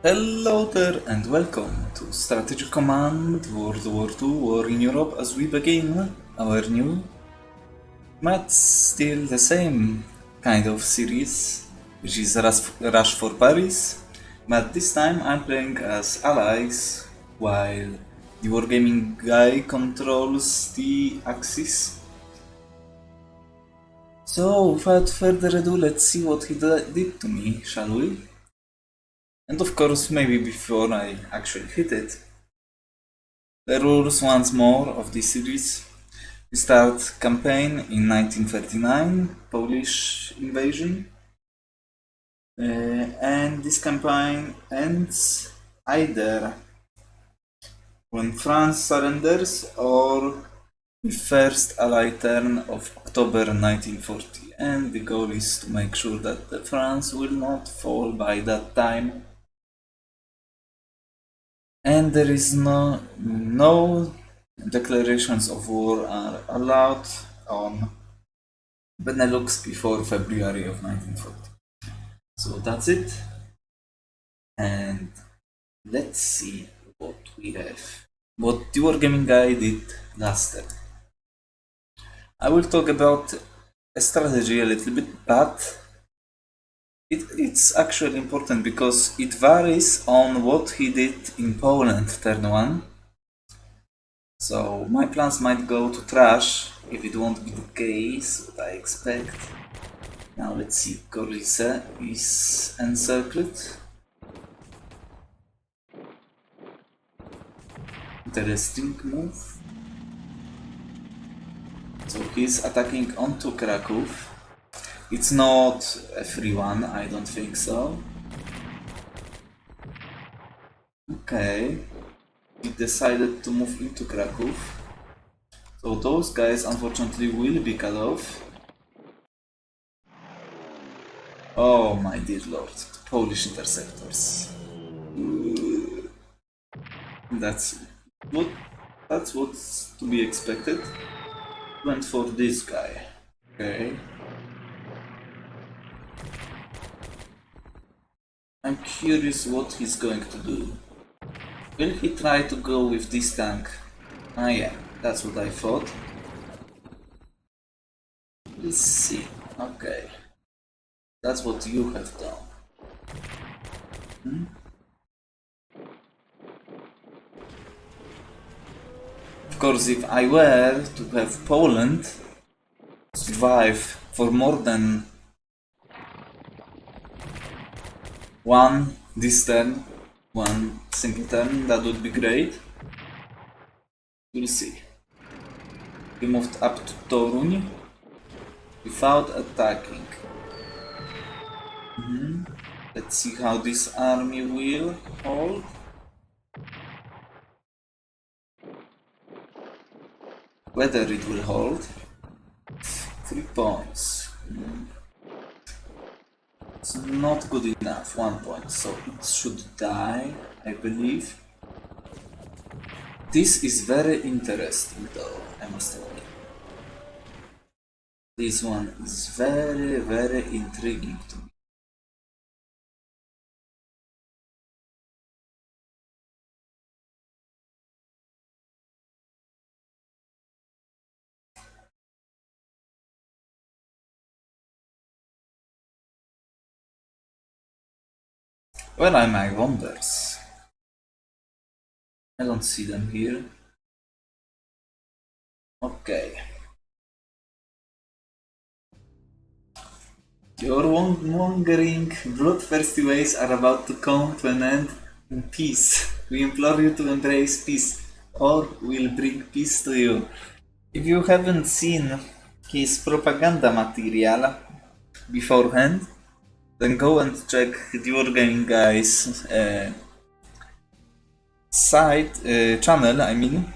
Hello there and welcome to Strategic Command World War II War in Europe as we begin our new but still the same kind of series, which is Rush for Paris, but this time I'm playing as allies while the Wargaming Guy controls the Axis. So without further ado, let's see what he did to me, shall we? And of course, maybe before I actually hit it, the rules once more of this series. We start campaign in 1939, Polish invasion, and this campaign ends either when France surrenders or the first Allied turn of October 1940, and the goal is to make sure that France will not fall by that time. And there is no declarations of war are allowed on Benelux before February of 1940. So that's it. And let's see what we have. What the Wargaming Guy did last time. I will talk about a strategy a little bit, but it's actually important because it varies on what he did in Poland turn 1. So my plans might go to trash if it won't be the case, what I expect. Now let's see, Gorice is encircled. Interesting move. So he's attacking onto Kraków. It's not a free one, I don't think so. Okay. He decided to move into Kraków. So those guys unfortunately will be cut off. Oh my dear lord, Polish interceptors. That's what's to be expected. Went for this guy. Okay. I'm curious what he's going to do. Will he try to go with this tank? Ah yeah, that's what I thought. Let's see. Okay. That's what you have done. Of course, if I were to have Poland survive for more than one single turn, that would be great. We'll see. He moved up to Toruń without attacking. Let's see how this army will hold. Whether it will hold. 3 points. It's not good enough, 1 point, so it should die, I believe. This is very interesting though, I must admit. This one is very, very intriguing to me. Where are my wonders? I don't see them here. Okay. Your mongering, bloodthirsty ways are about to come to an end in peace. We implore you to embrace peace, or we'll bring peace to you. If you haven't seen his propaganda material beforehand, then go and check the Wargaming Guy's channel, I mean,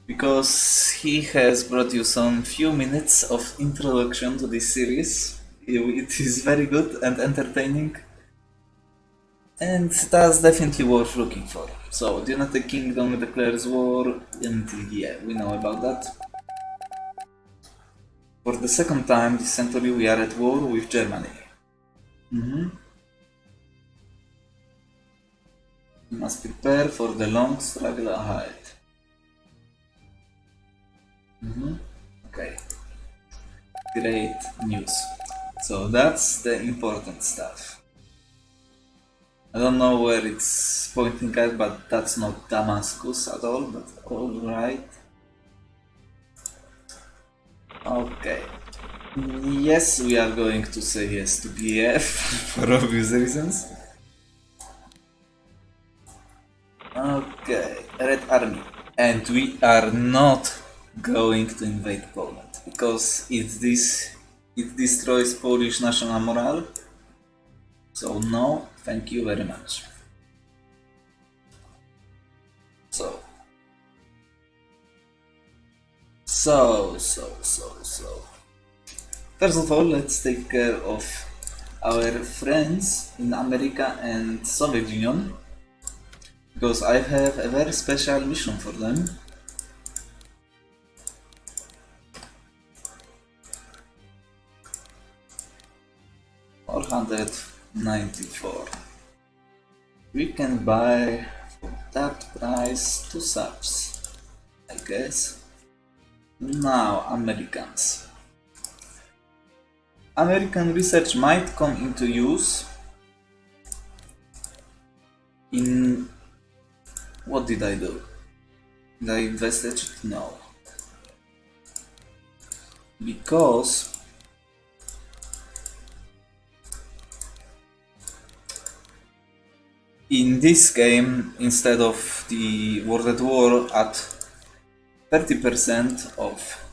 because he has brought you some few minutes of introduction to this series. It is very good and entertaining, and that's definitely worth looking for. So, the United Kingdom declares war, and yeah, we know about that. For the second time this century we are at war with Germany. We must prepare for the long struggle ahead. Okay. Great news. So that's the important stuff. I don't know where it's pointing at, but that's not Damascus at all, but alright. Okay. Yes, we are going to say yes to PF for obvious reasons. Okay, Red Army. And we are not going to invade Poland because it destroys Polish national morale. So no, thank you very much. So. First of all, let's take care of our friends in America and Soviet Union, because I have a very special mission for them. $494. We can buy for that price 2 subs, I guess. Now, Americans. American research might come into use in... What did I do? Did I invested? No. Because in this game, instead of the World at War at 30% of...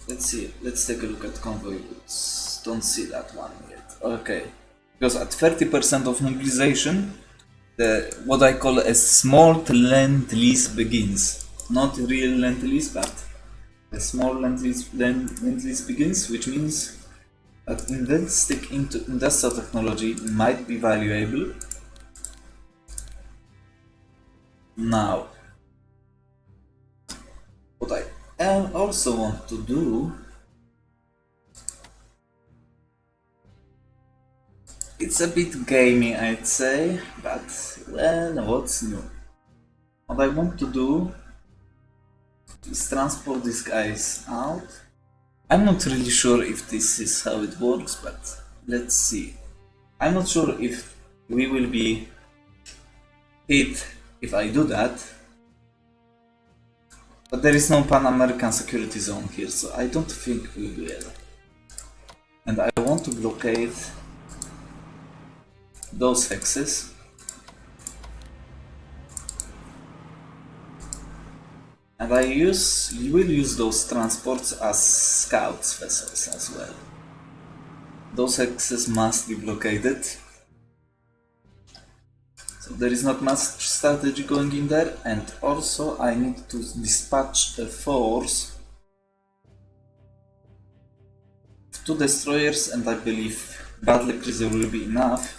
Let's see, let's take a look at convoy routes. Don't see that one yet. Okay. Because at 30% of mobilization, what I call a small lend-lease begins. Not real lend-lease, but a small lend-lease begins, which means that investing into industrial technology might be valuable. Now, what I also want to do, it's a bit gamey, I'd say, but well, what's new? What I want to do is transport these guys out. I'm not really sure if this is how it works, but let's see. I'm not sure if we will be hit if I do that. But there is no Pan-American security zone here, so I don't think we will. And I want to blockade those hexes. And will use those transports as scouts vessels as well. Those hexes must be blockaded. So there is not much strategy going in there, and also I need to dispatch a force of 2 destroyers, and I believe battle cruiser will be enough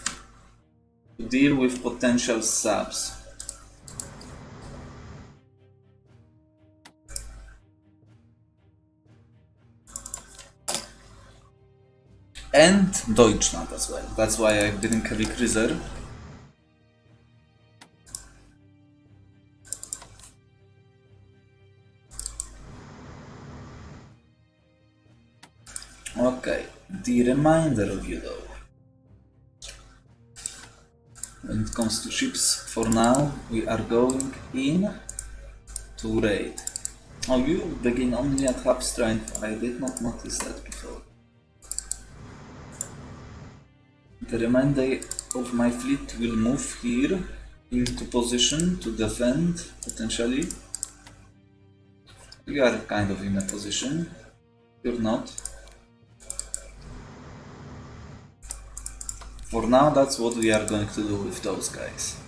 to deal with potential subs. And Deutschland as well. That's why I didn't heavy cruiser. Okay, the remainder of you though. When it comes to ships, for now we are going in to raid. Oh, you begin only at half strength. I did not notice that before. The remainder of my fleet will move here into position to defend, potentially. You are kind of in a position. You're not. For now, that's what we are going to do with those guys.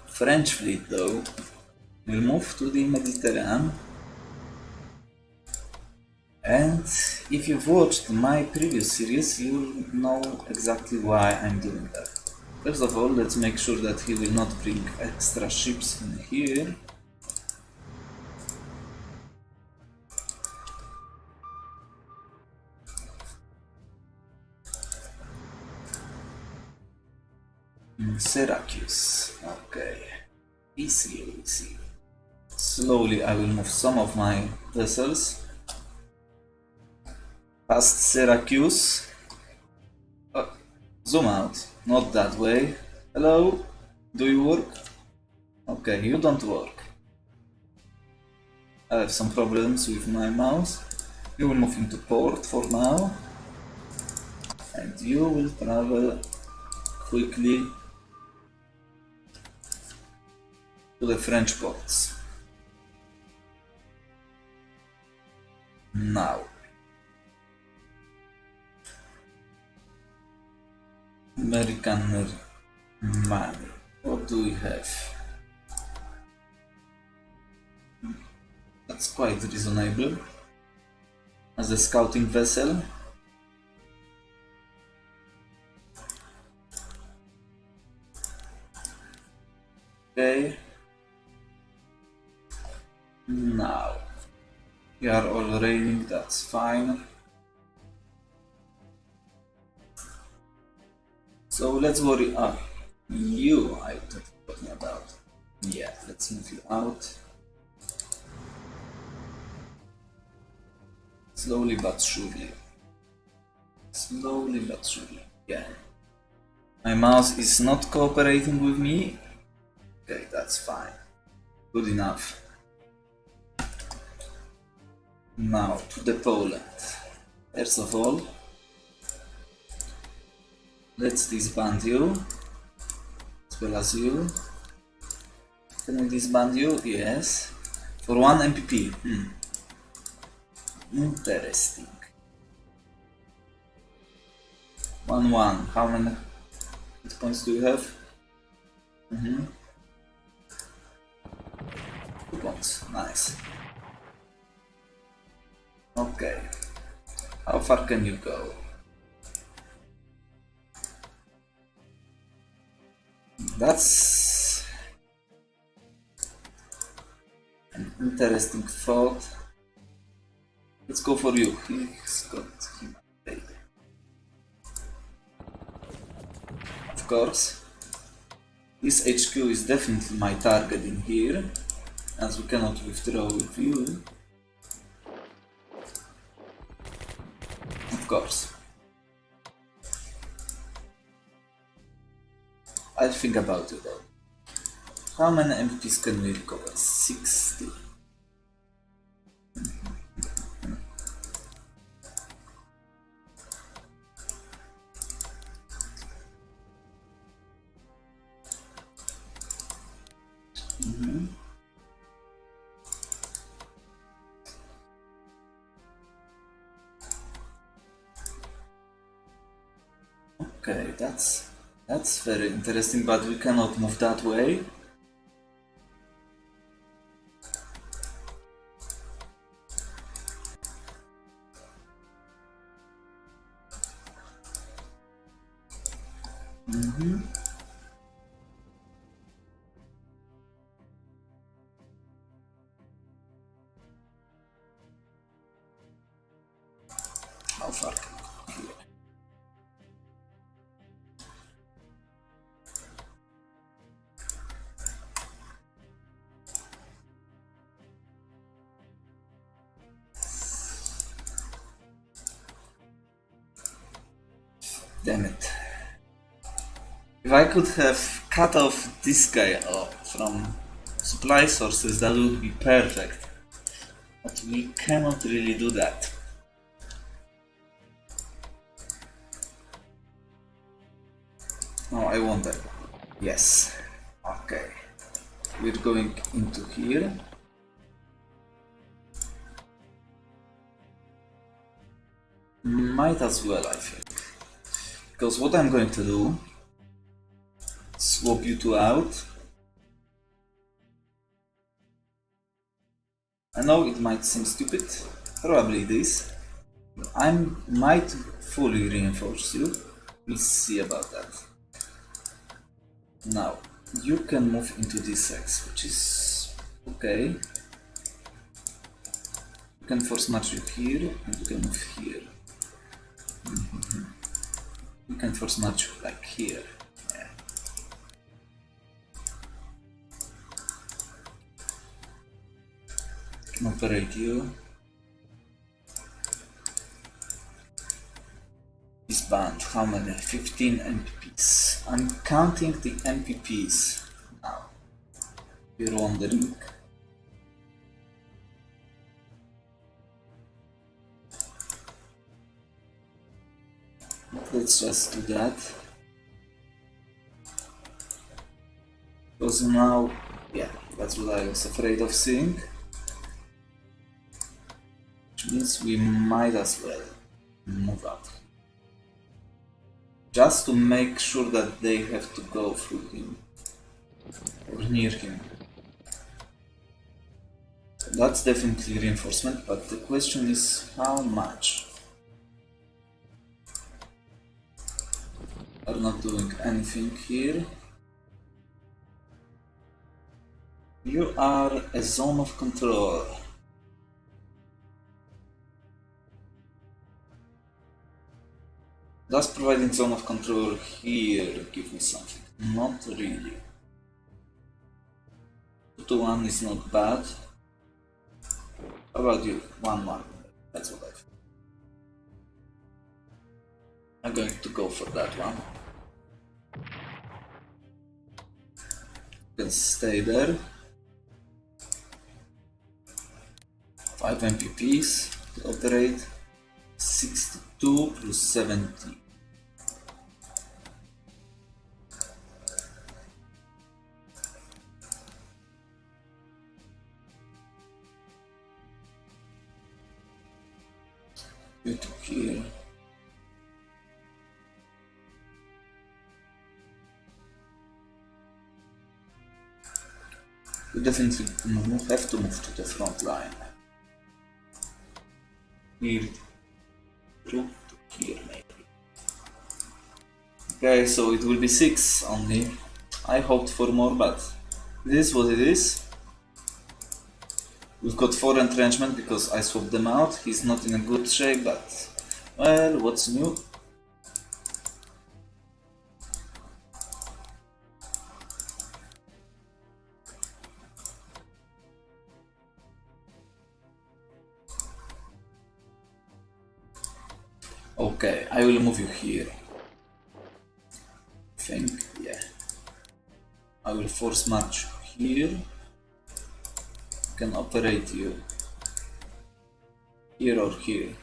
French fleet, though, will move to the Mediterranean. And if you've watched my previous series, you'll know exactly why I'm doing that. First of all, let's make sure that he will not bring extra ships in here. Syracuse. Okay. Easy, easy. Slowly I will move some of my vessels past Syracuse. Oh, zoom out. Not that way. Hello? Do you work? Okay, you don't work. I have some problems with my mouse. You will move into port for now. And you will travel quickly to the French ports. Now. American money. What do we have? That's quite reasonable. As a scouting vessel. Okay. Now. We are all raining, that's fine. So let's worry. You I'm talking about. Yeah, let's move you out. Slowly but surely. Slowly but surely. Yeah. My mouse is not cooperating with me. Okay, that's fine. Good enough. Now to the Poland. First of all, let's disband you, as well as you. Can we disband you? Yes. For 1 MPP. Interesting. 1-1. How many hit points do you have? 2 points. Nice. Okay. How far can you go? That's an interesting thought. Let's go for you. He's got him. Of course. This HQ is definitely my target in here, as we cannot withdraw with you. Of course. I'll think about it though. How many MPs can we recover? 60. Okay, that's very interesting, but we cannot move that way. How far can we go here? Damn it. If I could have cut off this guy from supply sources, that would be perfect. But we cannot really do that. Oh, I wonder. Yes. Okay. We're going into here. Might as well, I think. Because what I'm going to do, swap you two out. I know it might seem stupid, probably it is. I might fully reinforce you. We'll see about that. Now, you can move into this X, which is okay. You can force match you here, and you can move here. You can force match you like here. Yeah. Operate you. Disband. How many? 15 MPPs. I'm counting the MPPs now. You're wondering. Let's just do that. Because now, yeah, that's what I was afraid of seeing. Which means we might as well move out. Just to make sure that they have to go through him. Or near him. That's definitely reinforcement, but the question is how much? Are not doing anything here. You are a zone of control. Does providing zone of control here give me something? Not really. 2-1 is not bad. How about you? 1-1. That's what I think. I'm going to go for that one. You can stay there. 5 MPPs to operate. 62 plus 70. You to here. You definitely have to move to the front line. Here to here maybe. Okay, so it will be 6 only. I hoped for more, but this is what it is. We've got 4 entrenchment because I swapped them out. He's not in a good shape, but well, what's new? Okay, I will move you here. I think, yeah. I will force march here. Can operate you here or here.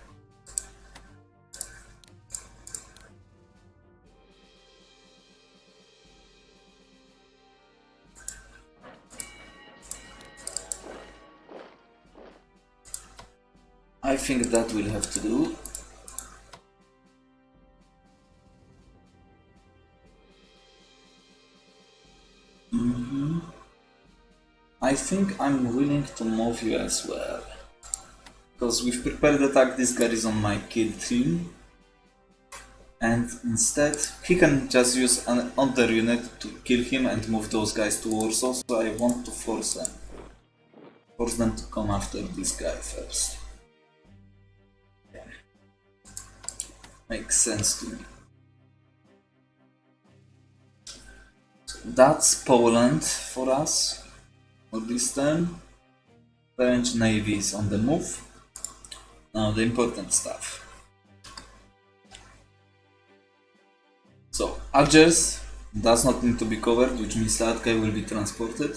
I think that will have to do. I think I'm willing to move you as well. Because we've prepared attack, this guy is on my kill team. And instead, he can just use an other unit to kill him and move those guys to Warsaw, so I want to force them. Force them to come after this guy first. Yeah. Makes sense to me. So that's Poland for us. For this turn. French Navy is on the move. Now the important stuff. So Algiers does not need to be covered, which means that guy will be transported.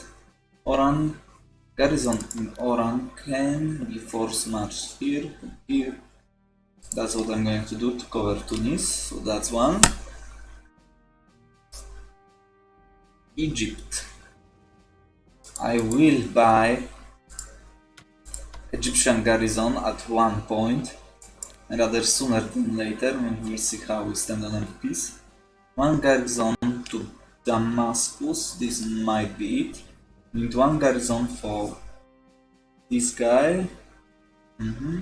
Oran, garrison in Oran can be force marched here, here. That's what I'm going to do to cover Tunis, so that's one. Egypt. I will buy Egyptian garrison at one point, and rather sooner than later, when we'll see how we stand on MPs. One garrison to Damascus, this might be it. We need one garrison for this guy. Yeah.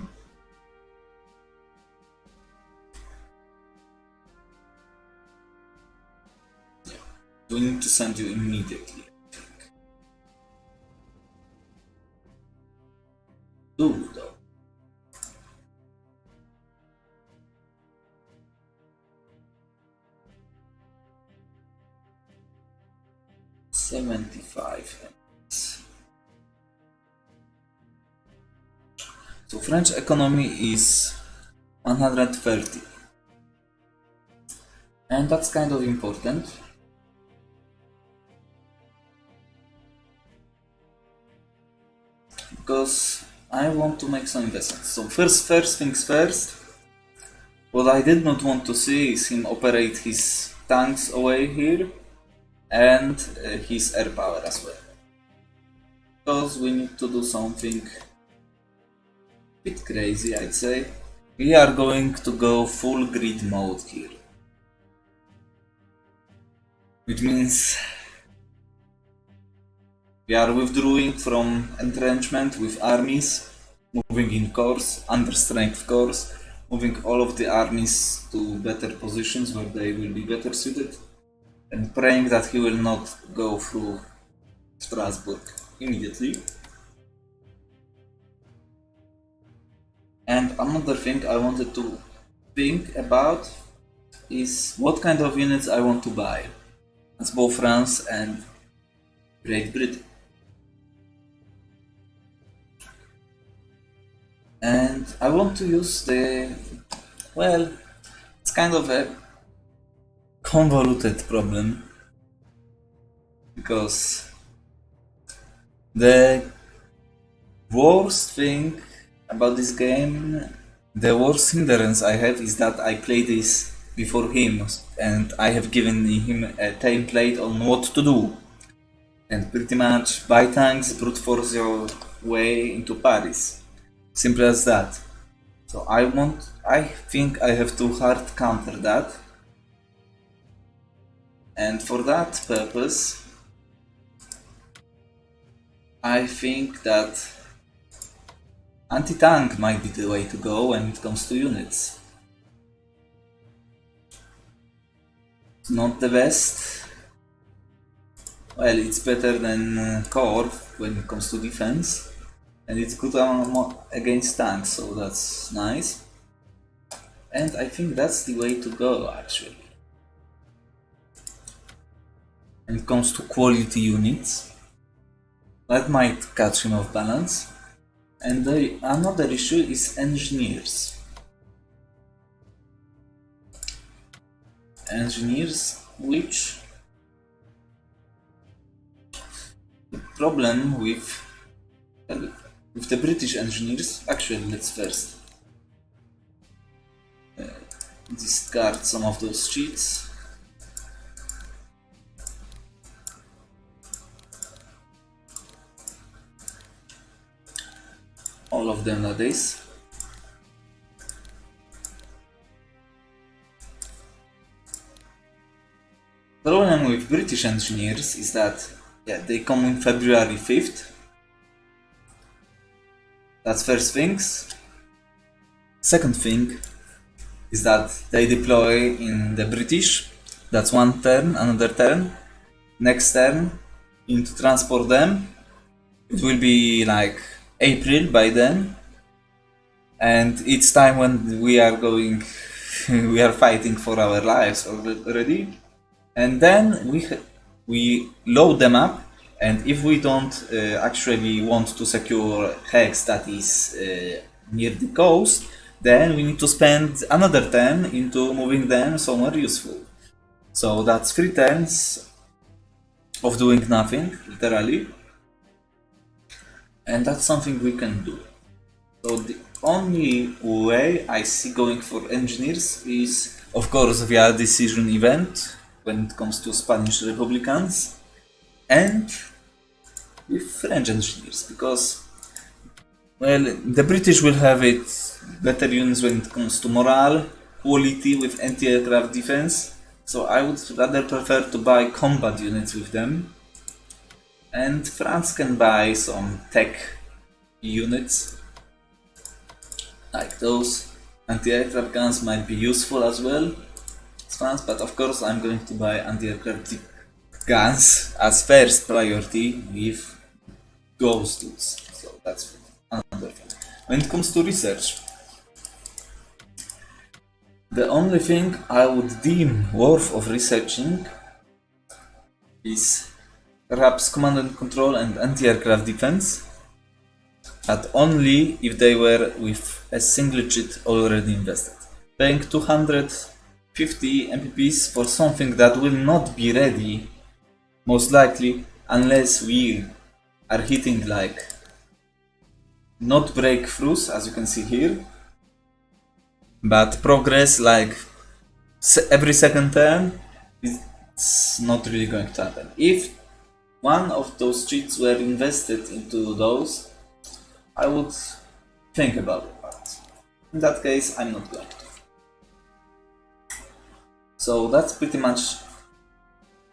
We need to send you immediately, I think. Do though. $75. So French economy is 130. And that's kind of important. Because I want to make some investments. So first things first. What I did not want to see is him operate his tanks away here and his air power as well. Because we need to do something a bit crazy, I'd say. We are going to go full grid mode here. Which means we are withdrawing from entrenchment with armies, moving in course, under strength course, moving all of the armies to better positions where they will be better suited, and praying that he will not go through Strasbourg immediately. And another thing I wanted to think about is what kind of units I want to buy. That's both France and Great Britain. And I want to use the, well, it's kind of a convoluted problem, because the worst thing about this game, the worst hindrance I have is that I play this before him and I have given him a template on what to do. And pretty much buy tanks, brute force your way into Paris. Simple as that. So I think I have to hard counter that. And for that purpose, I think that anti-tank might be the way to go when it comes to units. It's not the best. Well, it's better than core when it comes to defense. And it's good against tanks, so that's nice. And I think that's the way to go, actually. When it comes to quality units, that might catch him off balance. And another issue is engineers. Engineers, which the problem with the British engineers, actually let's first discard some of those cheats. All of them nowadays. The problem with British engineers is that they come in February 5th. That's first things. Second thing is that they deploy in the British. That's one turn, another turn. Next turn, you need to transport them. It will be like April by then. And it's time when we are going, we are fighting for our lives already. And then we load them up. And if we don't actually want to secure hex that is near the coast, then we need to spend another turn into moving them somewhere useful. So that's 3 turns of doing nothing, literally. And that's something we can do. So the only way I see going for engineers is, of course, via decision event when it comes to Spanish Republicans. And with French engineers, because, well, the British will have it better units when it comes to morale, quality with anti-aircraft defense, so I would rather prefer to buy combat units with them. And France can buy some tech units, like those. Anti-aircraft guns might be useful as well, France, but of course I'm going to buy anti-aircraft guns as first priority with ghost dudes. So that's another thing. When it comes to research, the only thing I would deem worth of researching is perhaps command and control and anti-aircraft defense. but only if they were with a single cheat already invested. Paying 250 MPPs for something that will not be ready, most likely, unless we are hitting like not breakthroughs, as you can see here, but progress like every second turn, it's not really going to happen. If one of those cheats were invested into those, I would think about it, but in that case, I'm not going to. So that's pretty much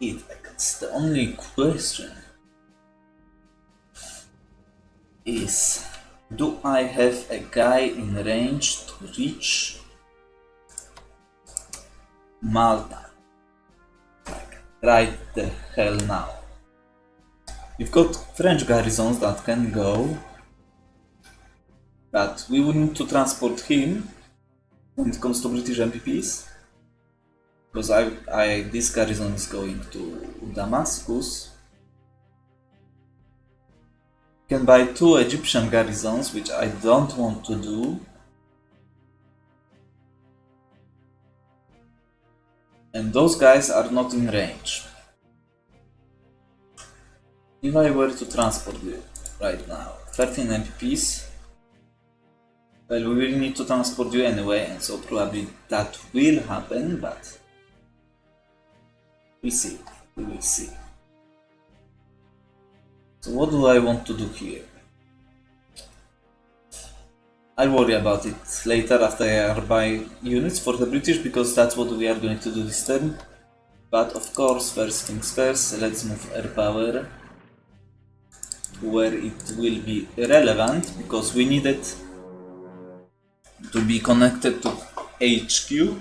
it. It's the only question is, do I have a guy in range to reach Malta? Like, right the hell now. We've got French garrisons that can go, but we will need to transport him when it comes to British MPPs, because this garrison is going to Damascus. You can buy 2 Egyptian garrisons, which I don't want to do. And those guys are not in range. If I were to transport you right now, 13 MPPs, well, we will need to transport you anyway, and so probably that will happen, but we see. We will see. So what do I want to do here? I'll worry about it later after I buy units for the British, because that's what we are going to do this turn. But of course, first things first, let's move air power where it will be relevant, because we need it to be connected to HQ,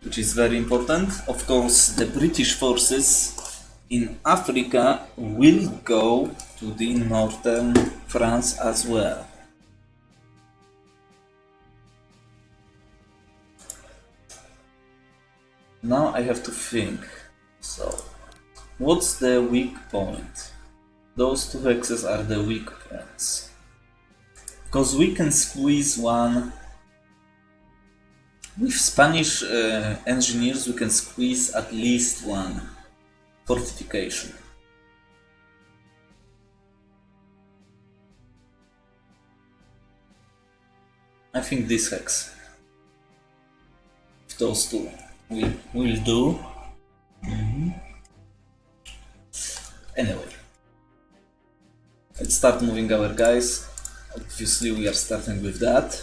which is very important. Of course, the British forces in Africa will go to the northern France as well. Now I have to think. So, what's the weak point? Those 2 hexes are the weak points. Because we can squeeze one. With Spanish engineers, we can squeeze at least 1 fortification. I think this hex, those 2 will do. Anyway, let's start moving our guys. Obviously, we are starting with that.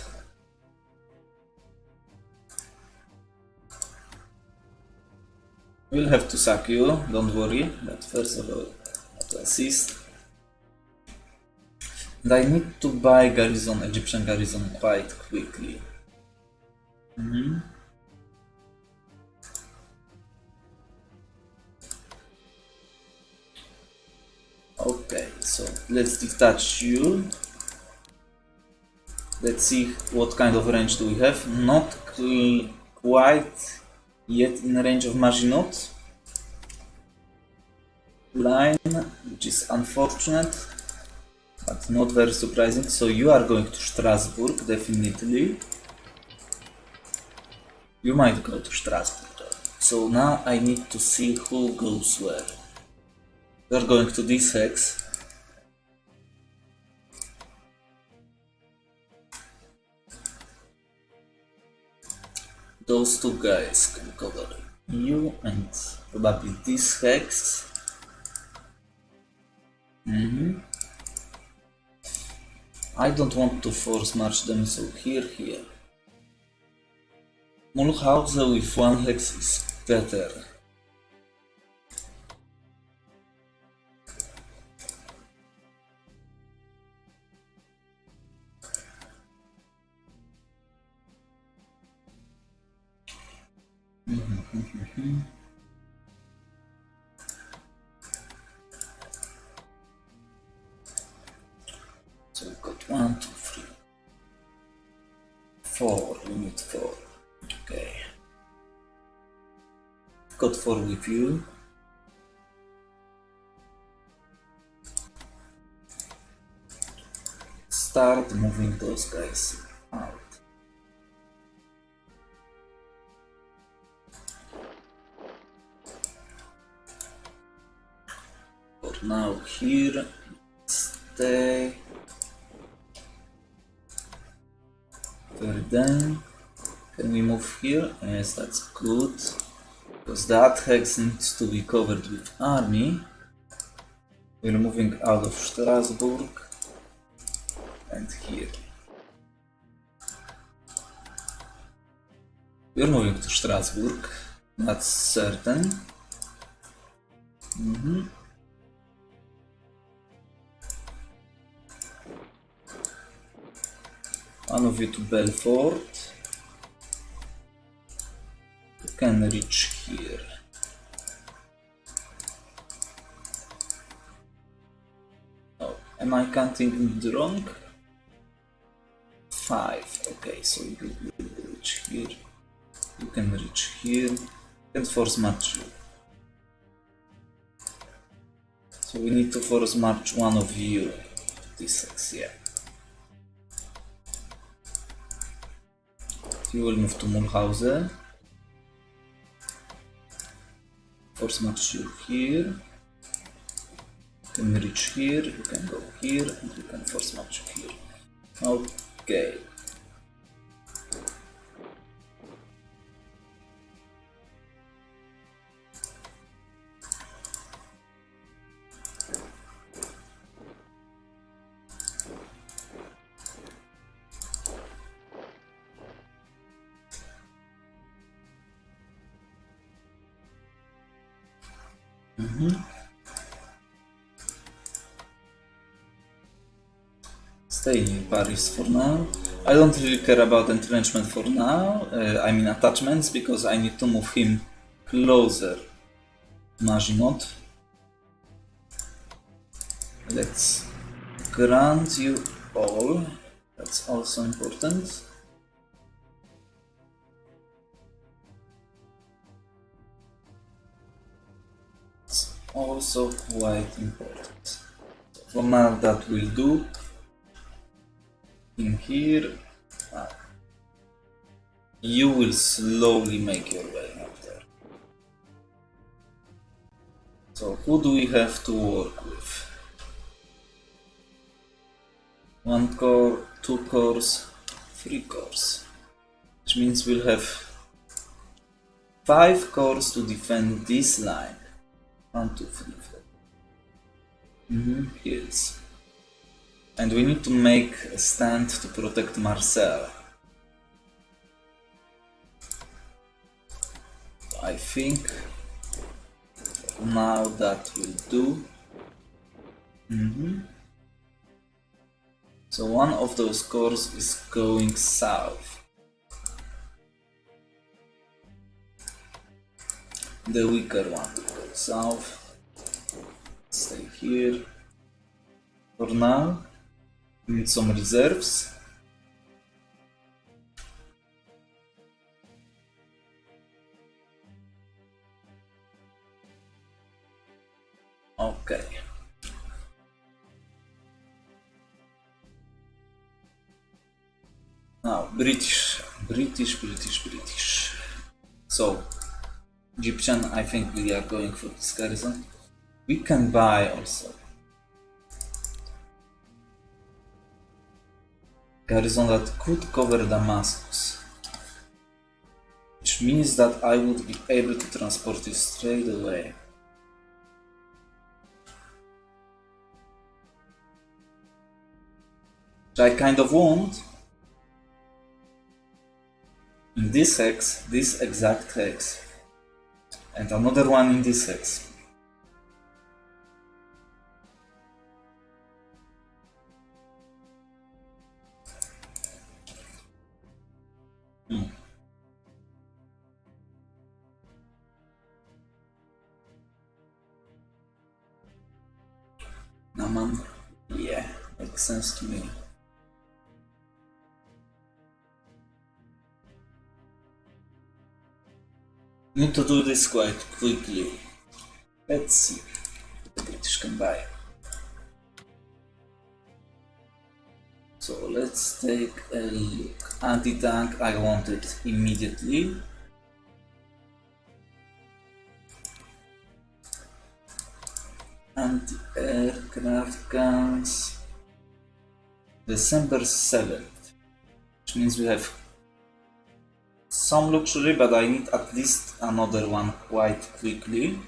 We'll have to sack you, don't worry, but first of all, to assist. And I need to buy Egyptian garrison quite quickly. Okay, so let's detach you. Let's see what kind of range do we have. Not quite yet in range of Maginot line, which is unfortunate, but not very surprising. So you are going to Strasbourg, definitely. You might go to Strasbourg. So now I need to see who goes where. We are going to this hex. Those 2 guys can cover you and probably this hex. I don't want to force march them, so here. Mulhausen with 1 hex is better. So we've got 1, 2, 3, 4. We need 4. Okay. Got 4 with you. start moving those guys out. For now here, stay. Then can we move here? Yes, that's good. Because that hex needs to be covered with army. We're moving out of Strasbourg and here. We're moving to Strasbourg, that's certain. One of you to Belfort. You can reach here. Oh, am I counting it wrong? 5. Okay, so you will reach here. You can reach here. You can force march. So we need to force march one of you to this hex, yeah. You will move to Mulhausen. Force march you here. You can reach here, you can go here, and you can force march here. Okay. Stay near Paris for now. I don't really care about entrenchment for now, I mean attachments, because I need to move him closer to Maginot. Let's grant you all, that's also important. It's also quite important. So for now that will do. In here, you will slowly make your way up there. So who do we have to work with? 1 corps, 2 corps, 3 corps. Which means we'll have 5 corps to defend this line. 1, 2, 3, 4. Hills. And we need to make a stand to protect Marseille. I think for now that will do. So one of those corps is going south. The weaker one will go south. Stay here. For now. Need some reserves. Okay. Now, British. So, Egyptian, I think we are going for this garrison. We can buy also. Garrison that could cover Damascus, which means that I would be able to transport you straight away. Which I kind of want. In this hex, this exact hex, and another one in this hex. Naman, yeah, makes sense to me. Need to do this quite quickly. Let's see what the British can buy. So let's take a look. Anti-tank I wanted immediately. Anti-aircraft guns. December 7th, which means we have some luxury, but I need at least another one quite quickly.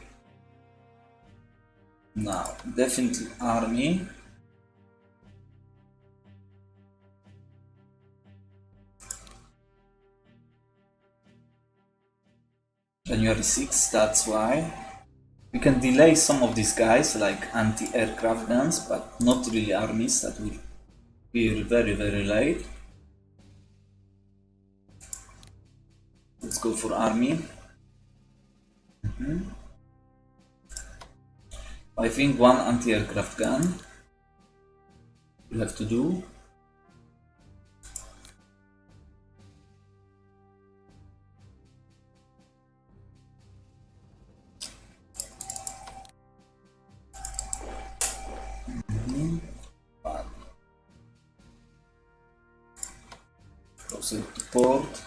Now, definitely army. January 6th, that's why. We can delay some of these guys, like anti-aircraft guns, but not really armies, that will be very, very late. Let's go for army. I think one anti-aircraft gun will have to do. Closer to port.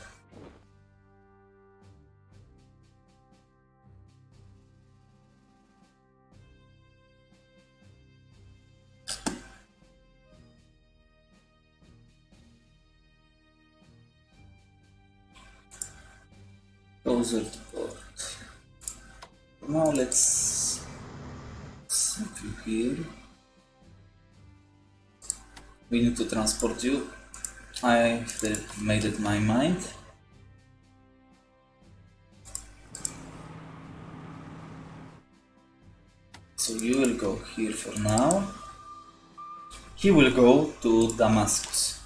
Closer to port. Now let's set you here. We need to transport you. I've made it my mind. So you will go here for now. He will go to Damascus.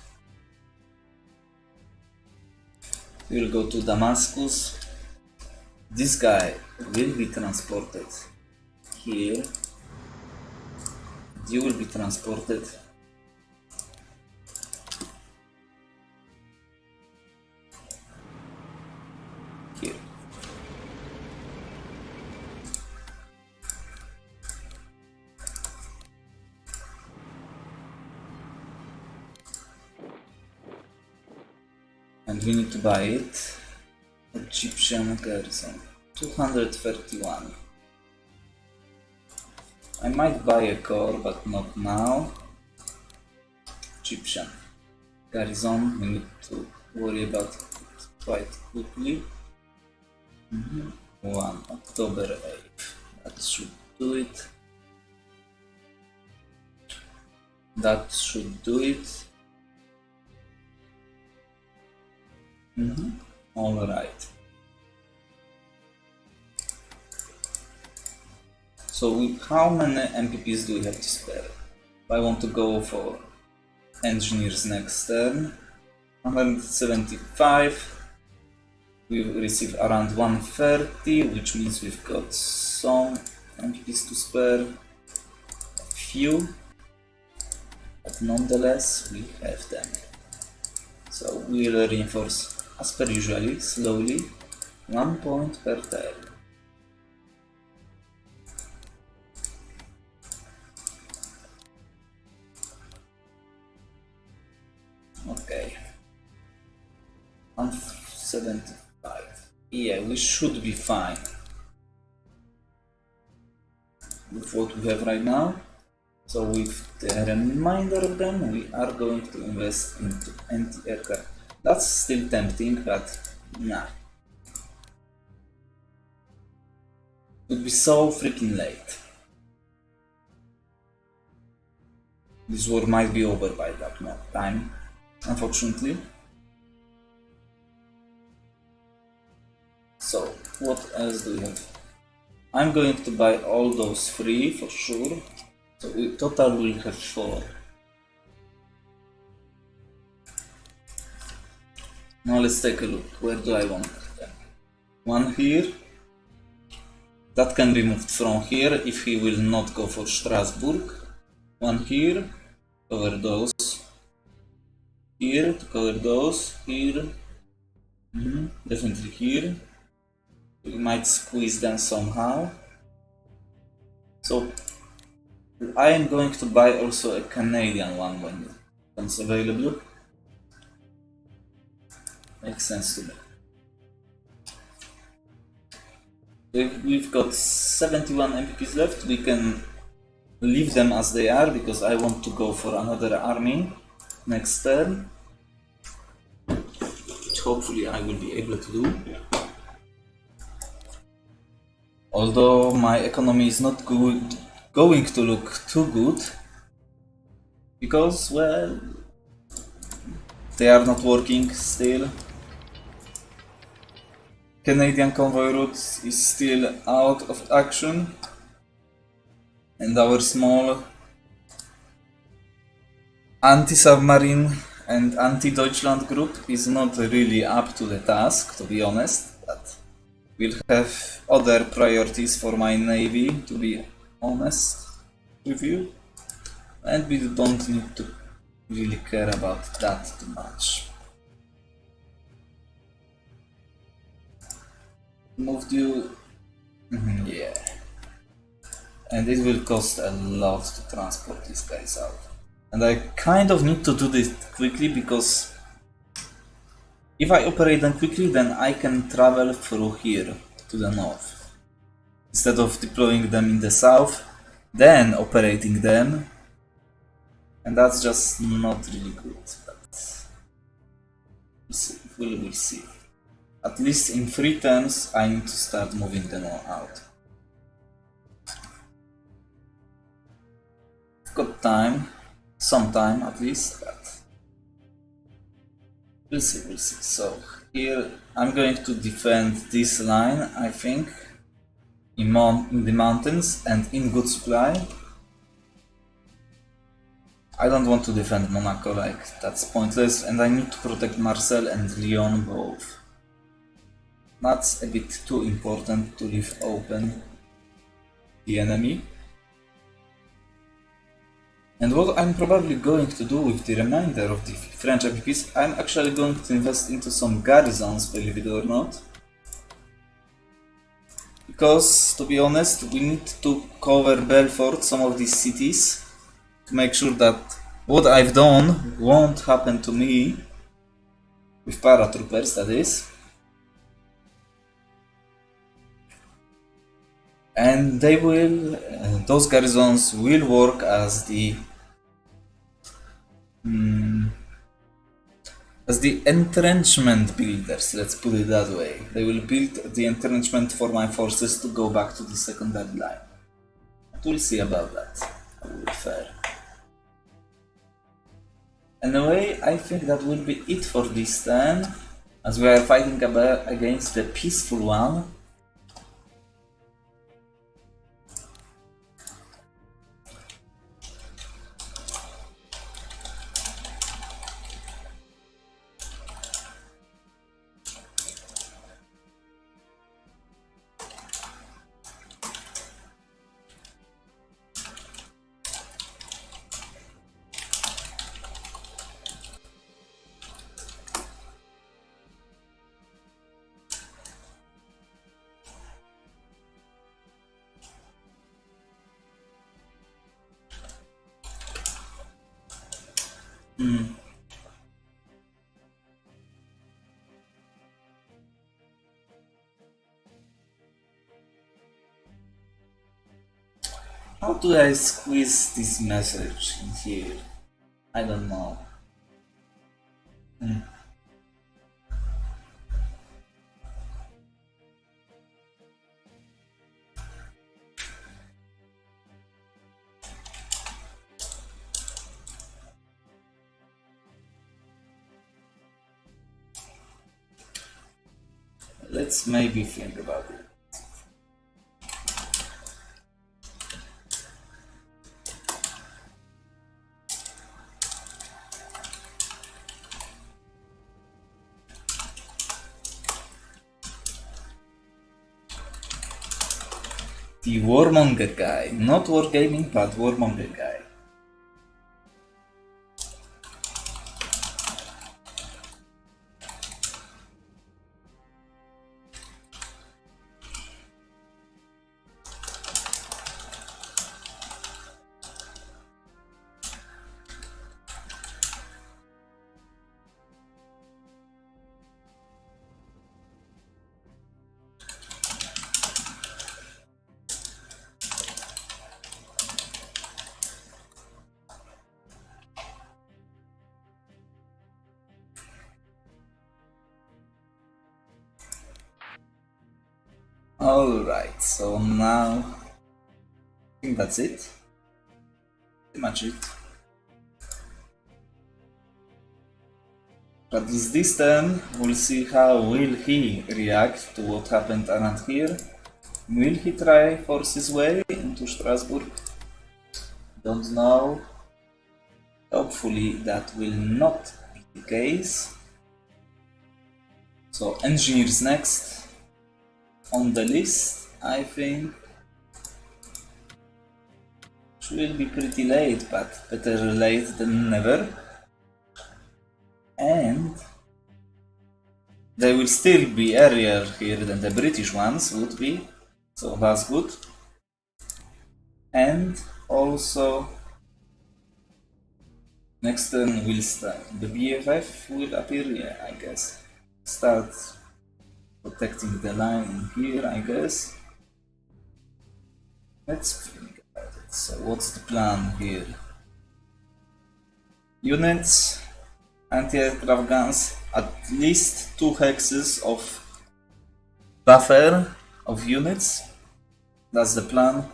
He will go to Damascus. This guy will be transported here. You will be transported here. And we need to buy it. Egyptian garrison, 231. I might buy a core, but not now. Egyptian garrison, we need to worry about it quite quickly. 1 October 8th, that should do it. That should do it. Alright. So how many MPPs do we have to spare? I want to go for engineers next turn. 175. We receive around 130, which means we've got some MPPs to spare. A few. But nonetheless, we have them. So we'll reinforce as per usually, slowly, 1 point per turn. Okay. 175. Yeah, we should be fine with what we have right now. So with the remainder of them, we are going to invest into anti-aircraft. That's still tempting, but nah. It would be so freaking late. This war might be over by that time, unfortunately. So, what else do we have? I'm going to buy all those 3 for sure. So in total we'll have 4. Now let's take a look. Where do I want them? 1 here. That can be moved from here if he will not go for Strasbourg. 1 here. Cover those. Here to cover those. Here. Definitely here. We might squeeze them somehow. So I am going to buy also a Canadian one becomes available. Makes sense to me. If we've got 71 MPPs left, we can leave them as they are because I want to go for another army next turn, which hopefully I will be able to do. Although my economy is not going to look too good because, well, they are not working still. Canadian convoy route is still out of action, and our small anti-submarine and anti-Deutschland group is not really up to the task, to be honest, but we'll have other priorities for my navy, to be honest with you, and we don't need to really care about that too much. Moved you, yeah, and it will cost a lot to transport these guys out. And I kind of need to do this quickly because if I operate them quickly, then I can travel through here to the north. Instead of deploying them in the south, then operating them. And that's just not really good, but we'll see. At least in 3 turns, I need to start moving them all out. I've got time. Some time at least, but we'll see. So here I'm going to defend this line, I think, in the mountains and in good supply. I don't want to defend Monaco, like that's pointless, and I need to protect Marseille and Lyon both. That's a bit too important to leave open the enemy. And what I'm probably going to do with the remainder of the French MPPs, I'm actually going to invest into some garrisons, believe it or not. Because, to be honest, we need to cover Belfort, some of these cities, to make sure that what I've done won't happen to me, with paratroopers, that is. And they will, those garrisons will work as the entrenchment builders, let's put it that way. They will build the entrenchment for my forces to go back to the secondary line. But we'll see about that, I will be fair. Anyway, I think that will be it for this turn, as we are fighting against the peaceful one. How do I squeeze this message in here? I don't know. Let's maybe think about it. The Warmonger Guy, not Wargaming, but Warmonger Guy. Alright, so now I think that's it. Pretty much it. But this turn we'll see how will he react to what happened around here. Will he try force his way into Strasbourg? Don't know. Hopefully that will not be the case. So engineers next on the list, I think. Which will be pretty late, but better late than never. And they will still be earlier here than the British ones would be, so that's good. And also next turn will start. The BFF will appear, yeah, I guess. Start protecting the line in here, I guess. Let's think about it. So what's the plan here? Units, anti-aircraft guns, at least 2 hexes of buffer of units. That's the plan.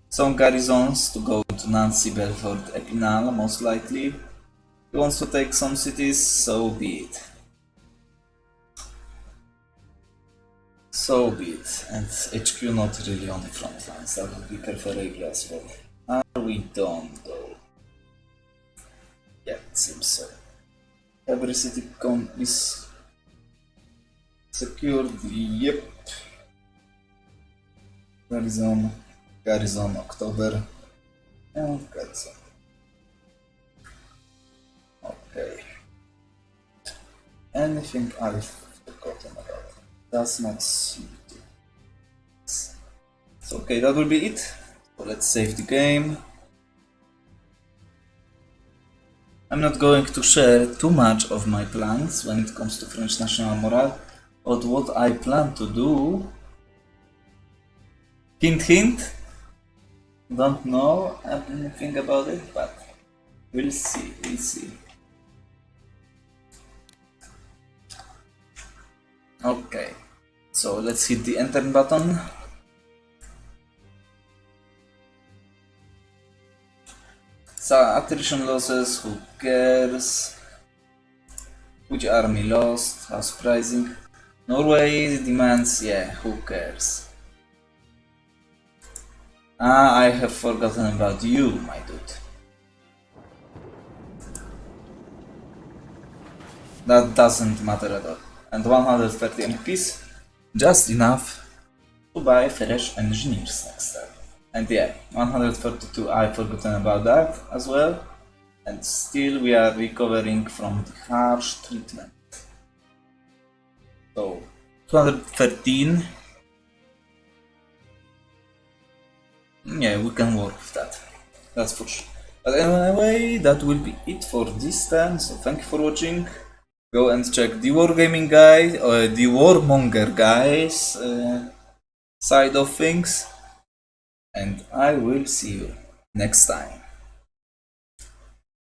Some garrisons to go to Nancy, Belfort, Epinal, most likely. He wants to take some cities, so be it. So be it. And HQ not really on the front lines, that would be preferable as well. Are we done though? Yeah, it seems so. Every city is secured, yep. Garrison, October, and Garrison. Okay. Anything I've forgotten about? Does not seem to. So okay, that will be it. So let's save the game. I'm not going to share too much of my plans when it comes to French national morale, but what I plan to do, hint hint, don't know anything about it, but we'll see, Okay, so let's hit the enter button. So attrition losses, who cares? Which army lost? How surprising. Norway demands, yeah, who cares? Ah, I have forgotten about you, my dude. That doesn't matter at all. And 130 MPs, just enough to buy fresh engineers next time. And yeah, 142, I've forgotten about that as well. And still we are recovering from the harsh treatment. So, 213. Yeah, we can work with that. That's for sure. But anyway, that will be it for this time. So thank you for watching. Go and check the Wargaming Guy or the Warmonger Guy's side of things. And I will see you next time.